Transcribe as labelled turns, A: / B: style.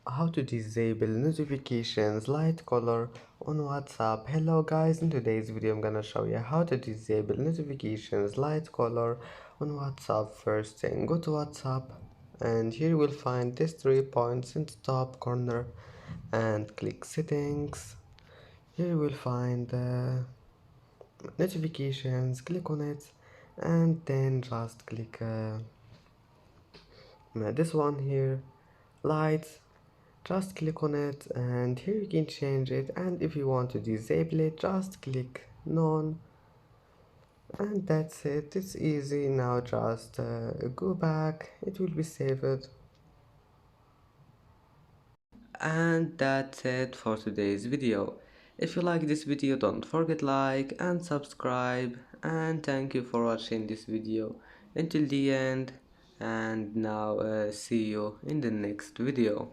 A: How to disable notifications light color on WhatsApp. Hello guys, in today's video I'm gonna show you how to disable notifications light color on WhatsApp. First thing, go to WhatsApp and here you will find these 3 points in the top corner and click settings. Here you will find notifications, click on it and then just click this one here, lights. Just click on it and here you can change it, and if you want to disable it just click none, and that's it. It's easy. Now just go back, it will be saved. And that's it for today's video. If you like this video, don't forget like and subscribe, and thank you for watching this video until the end. And now see you in the next video.